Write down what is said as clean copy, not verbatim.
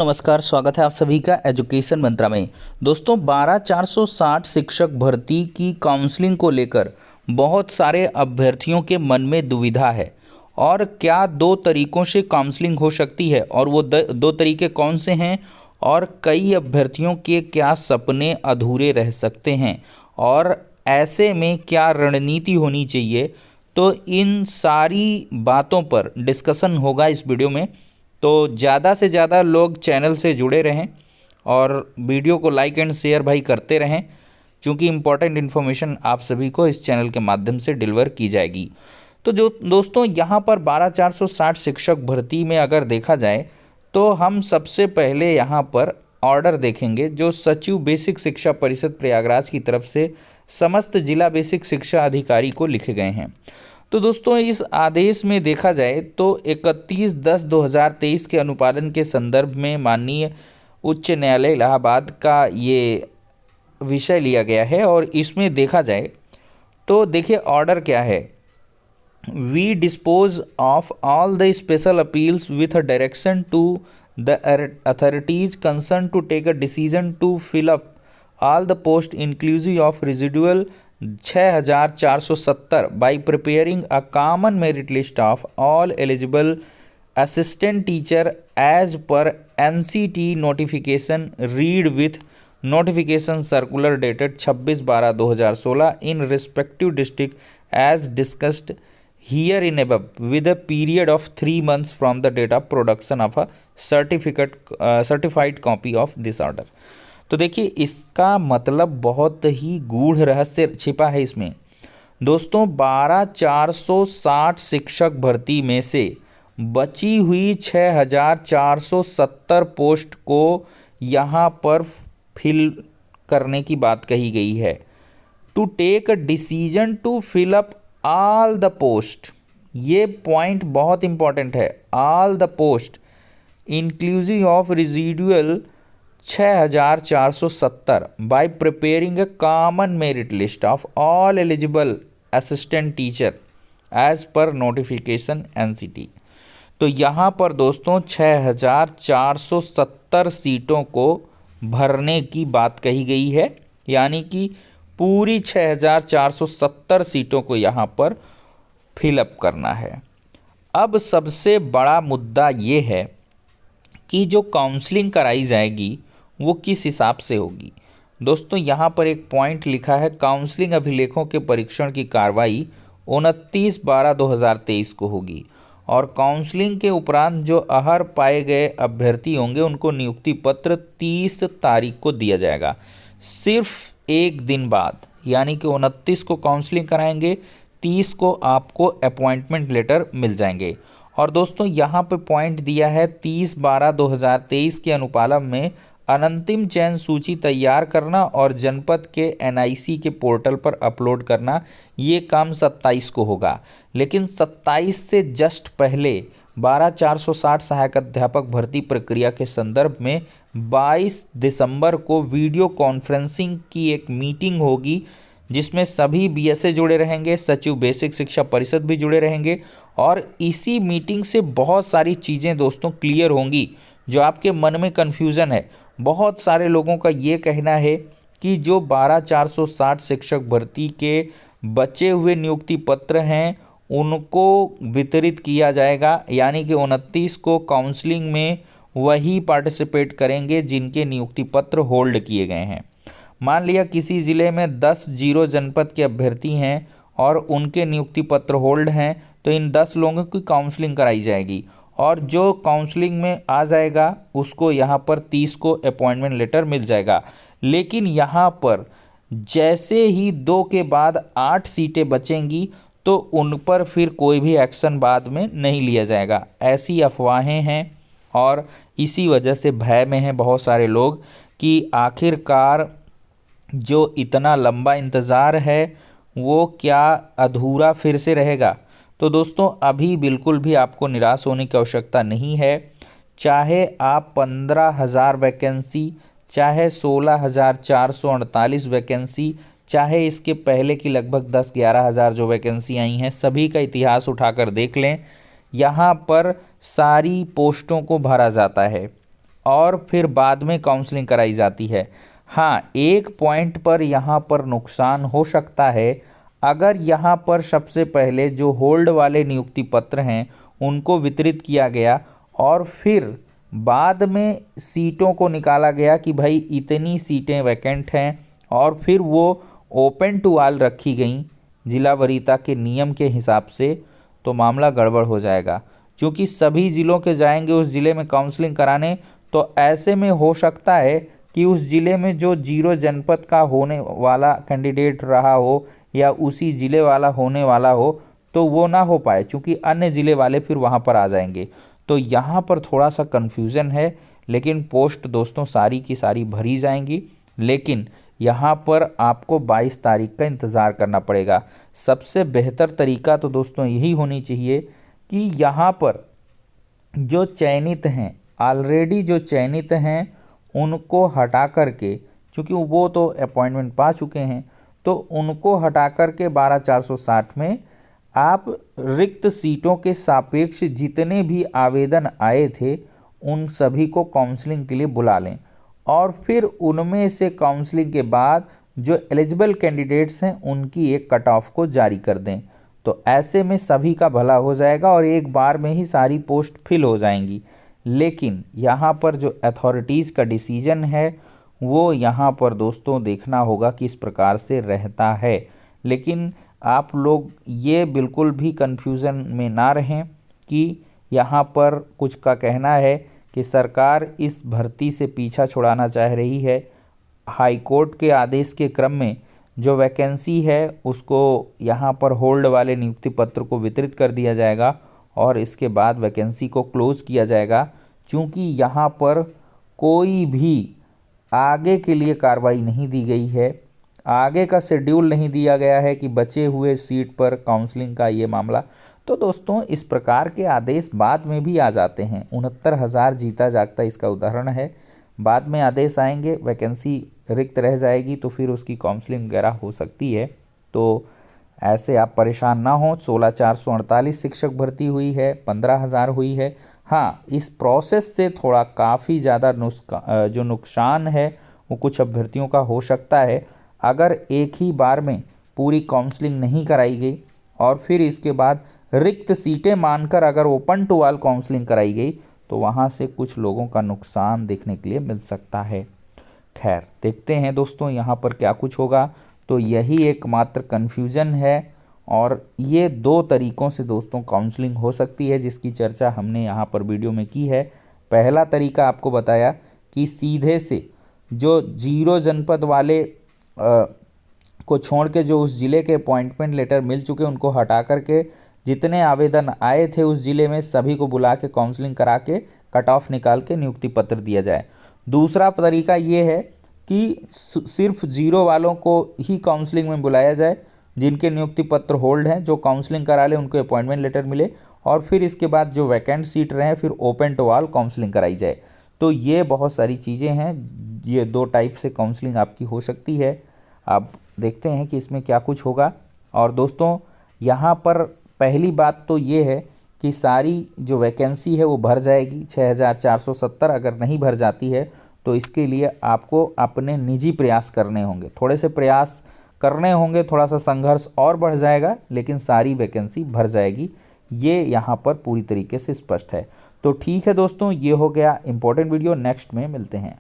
नमस्कार, स्वागत है आप सभी का एजुकेशन मंत्रा में। दोस्तों 12,460 शिक्षक भर्ती की काउंसलिंग को लेकर बहुत सारे अभ्यर्थियों के मन में दुविधा है। और क्या दो तरीकों से काउंसलिंग हो सकती है और वो दो तरीके कौन से हैं, और कई अभ्यर्थियों के क्या सपने अधूरे रह सकते हैं, और ऐसे में क्या रणनीति होनी चाहिए। तो इन सारी बातों पर डिस्कशन होगा इस वीडियो में। तो ज़्यादा से ज़्यादा लोग चैनल से जुड़े रहें और वीडियो को लाइक एंड शेयर भाई करते रहें, क्योंकि इम्पोर्टेंट इन्फॉर्मेशन आप सभी को इस चैनल के माध्यम से डिलीवर की जाएगी। तो जो दोस्तों यहाँ पर 12,460 शिक्षक भर्ती में अगर देखा जाए तो हम सबसे पहले यहाँ पर ऑर्डर देखेंगे जो सचिव बेसिक शिक्षा परिषद प्रयागराज की तरफ से समस्त जिला बेसिक शिक्षा अधिकारी को लिखे गए हैं। तो दोस्तों इस आदेश में देखा जाए तो 31/10/2023 के अनुपालन के संदर्भ में माननीय उच्च न्यायालय इलाहाबाद का ये विषय लिया गया है। और इसमें देखा जाए तो देखिए ऑर्डर क्या है। We dispose of all the special appeals with a direction to the authorities concern to take a decision to fill up all the post inclusive of residual 6,470 by preparing a common merit list of all eligible assistant teacher as per NCT notification read with notification circular dated 26/12/2016 in respective district as discussed here in above with a period of 3 months from the date of production of a certified copy of this order। तो देखिए इसका मतलब बहुत ही गूढ़ रहस्य छिपा है इसमें। दोस्तों 12,460 शिक्षक भर्ती में से बची हुई 6,470 पोस्ट को यहाँ पर फिल करने की बात कही गई है। To take a decision to fill up all the post, ये पॉइंट बहुत इंपॉर्टेंट है। All the post inclusive of residual 6,470 by preparing a common merit list of all eligible assistant teacher as per notification NCT। तो यहाँ पर दोस्तों 6,470 सीटों को भरने की बात कही गई है, यानी कि पूरी 6,470 सीटों को यहाँ पर फिलअप करना है। अब सबसे बड़ा मुद्दा ये है कि जो काउंसलिंग कराई जाएगी वो किस हिसाब से होगी। दोस्तों यहाँ पर एक पॉइंट लिखा है, काउंसलिंग अभिलेखों के परीक्षण की कार्रवाई 29/12/2023 को होगी और काउंसलिंग के उपरांत जो अहर पाए गए अभ्यर्थी होंगे उनको नियुक्ति पत्र 30 तारीख को दिया जाएगा। सिर्फ एक दिन बाद, यानी कि 29 को काउंसलिंग कराएंगे, 30 को आपको अपॉइंटमेंट लेटर मिल जाएंगे। और दोस्तों यहाँ पे पॉइंट दिया है 30/12/2023 के अनुपालन में अनंतिम चयन सूची तैयार करना और जनपद के NIC के पोर्टल पर अपलोड करना, ये काम 27 को होगा। लेकिन 27 से जस्ट पहले 12,460 सहायक अध्यापक भर्ती प्रक्रिया के संदर्भ में 22 दिसंबर को वीडियो कॉन्फ्रेंसिंग की एक मीटिंग होगी, जिसमें सभी BSA जुड़े रहेंगे, सचिव बेसिक शिक्षा परिषद भी जुड़े रहेंगे। और इसी मीटिंग से बहुत सारी चीज़ें दोस्तों क्लियर होंगी जो आपके मन में कन्फ्यूज़न है। बहुत सारे लोगों का ये कहना है कि जो 12,460 शिक्षक भर्ती के बचे हुए नियुक्ति पत्र हैं उनको वितरित किया जाएगा, यानी कि 29 को काउंसलिंग में वही पार्टिसिपेट करेंगे जिनके नियुक्ति पत्र होल्ड किए गए हैं। मान लिया किसी ज़िले में 10 जनपद के अभ्यर्थी हैं और उनके नियुक्ति पत्र होल्ड हैं, तो इन 10 लोगों की काउंसलिंग कराई जाएगी और जो काउंसलिंग में आ जाएगा उसको यहाँ पर 30 को अपॉइंटमेंट लेटर मिल जाएगा। लेकिन यहाँ पर जैसे ही 2 के बाद 8 सीटें बचेंगी तो उन पर फिर कोई भी एक्शन बाद में नहीं लिया जाएगा। ऐसी अफवाहें हैं और इसी वजह से भय में हैं बहुत सारे लोग कि आखिरकार जो इतना लंबा इंतज़ार है वो क्या अधूरा फिर से रहेगा। तो दोस्तों अभी बिल्कुल भी आपको निराश होने की आवश्यकता नहीं है। चाहे आप 15,000 वैकेंसी, चाहे 16,448 वैकेंसी, चाहे इसके पहले की लगभग 10-11 हज़ार जो वैकेंसी आई हैं, सभी का इतिहास उठाकर देख लें। यहाँ पर सारी पोस्टों को भरा जाता है और फिर बाद में काउंसलिंग कराई जाती है। हाँ, एक पॉइंट पर यहाँ पर नुकसान हो सकता है। अगर यहाँ पर सबसे पहले जो होल्ड वाले नियुक्ति पत्र हैं उनको वितरित किया गया और फिर बाद में सीटों को निकाला गया कि भाई इतनी सीटें वैकेंट हैं और फिर वो ओपन टू ऑल रखी गई जिला वरीयता के नियम के हिसाब से, तो मामला गड़बड़ हो जाएगा। क्योंकि सभी ज़िलों के जाएंगे उस ज़िले में काउंसलिंग कराने, तो ऐसे में हो सकता है कि उस ज़िले में जो 0 जनपद का होने वाला कैंडिडेट रहा हो या उसी ज़िले वाला होने वाला हो तो वो ना हो पाए, क्योंकि अन्य ज़िले वाले फिर वहाँ पर आ जाएंगे। तो यहाँ पर थोड़ा सा कन्फ्यूज़न है, लेकिन पोस्ट दोस्तों सारी की सारी भरी जाएंगी। लेकिन यहाँ पर आपको 22 तारीख का इंतज़ार करना पड़ेगा। सबसे बेहतर तरीका तो दोस्तों यही होनी चाहिए कि यहाँ पर जो चयनित हैं, ऑलरेडी जो चयनित हैं उनको हटा करके, क्योंकि वो तो अपॉइंटमेंट पा चुके हैं, तो उनको हटा करके 12,460 में आप रिक्त सीटों के सापेक्ष जितने भी आवेदन आए थे उन सभी को काउंसलिंग के लिए बुला लें और फिर उनमें से काउंसलिंग के बाद जो एलिजिबल कैंडिडेट्स हैं उनकी एक कट ऑफ को जारी कर दें। तो ऐसे में सभी का भला हो जाएगा और एक बार में ही सारी पोस्ट फिल हो जाएंगी। लेकिन यहाँ पर जो अथॉरिटीज़ का डिसीजन है वो यहाँ पर दोस्तों देखना होगा किस प्रकार से रहता है। लेकिन आप लोग ये बिल्कुल भी कन्फ्यूज़न में ना रहें कि यहाँ पर कुछ का कहना है कि सरकार इस भर्ती से पीछा छुड़ाना चाह रही है। हाई कोर्ट के आदेश के क्रम में जो वैकेंसी है उसको यहाँ पर होल्ड वाले नियुक्ति पत्र को वितरित कर दिया जाएगा और इसके बाद वैकेंसी को क्लोज़ किया जाएगा। चूँकि यहाँ पर कोई भी आगे के लिए कार्रवाई नहीं दी गई है, आगे का शेड्यूल नहीं दिया गया है कि बचे हुए सीट पर काउंसलिंग का ये मामला, तो दोस्तों इस प्रकार के आदेश बाद में भी आ जाते हैं। 69,000 जीता जागता इसका उदाहरण है। बाद में आदेश आएंगे, वैकेंसी रिक्त रह जाएगी तो फिर उसकी काउंसलिंग वगैरह हो सकती है। तो ऐसे आप परेशान ना हो। 16,448 शिक्षक भर्ती हुई है, 15,000 हुई है। हाँ, इस प्रोसेस से थोड़ा काफ़ी ज़्यादा जो नुकसान है वो कुछ अभ्यर्थियों का हो सकता है। अगर एक ही बार में पूरी काउंसलिंग नहीं कराई गई और फिर इसके बाद रिक्त सीटें मानकर अगर ओपन टू ऑल काउंसलिंग कराई गई तो वहाँ से कुछ लोगों का नुकसान देखने के लिए मिल सकता है। खैर, देखते हैं दोस्तों यहाँ पर क्या कुछ होगा। तो यही एकमात्र कन्फ्यूज़न है और ये 2 तरीक़ों से दोस्तों काउंसलिंग हो सकती है जिसकी चर्चा हमने यहाँ पर वीडियो में की है। पहला तरीका आपको बताया कि सीधे से जो 0 जनपद वाले को छोड़ के जो उस ज़िले के अपॉइंटमेंट लेटर मिल चुके उनको हटा करके जितने आवेदन आए थे उस ज़िले में सभी को बुला के काउंसलिंग करा के कट ऑफ निकाल के नियुक्ति पत्र दिया जाए। दूसरा तरीका ये है कि सिर्फ 0 वालों को ही काउंसलिंग में बुलाया जाए, जिनके नियुक्ति पत्र होल्ड हैं, जो काउंसलिंग करा ले उनको अपॉइंटमेंट लेटर मिले और फिर इसके बाद जो वैकेंट सीट रहे फिर ओपन टू ऑल काउंसलिंग कराई जाए। तो ये बहुत सारी चीज़ें हैं, ये 2 टाइप से काउंसलिंग आपकी हो सकती है। अब देखते हैं कि इसमें क्या कुछ होगा। और दोस्तों यहाँ पर पहली बात तो ये है कि सारी जो वैकेंसी है वो भर जाएगी। 6,470 अगर नहीं भर जाती है तो इसके लिए आपको अपने निजी प्रयास करने होंगे, थोड़े से प्रयास करने होंगे, थोड़ा सा संघर्ष और बढ़ जाएगा, लेकिन सारी वैकेंसी भर जाएगी। ये यहाँ पर पूरी तरीके से स्पष्ट है। तो ठीक है दोस्तों, ये हो गया इम्पोर्टेंट वीडियो। नेक्स्ट में मिलते हैं।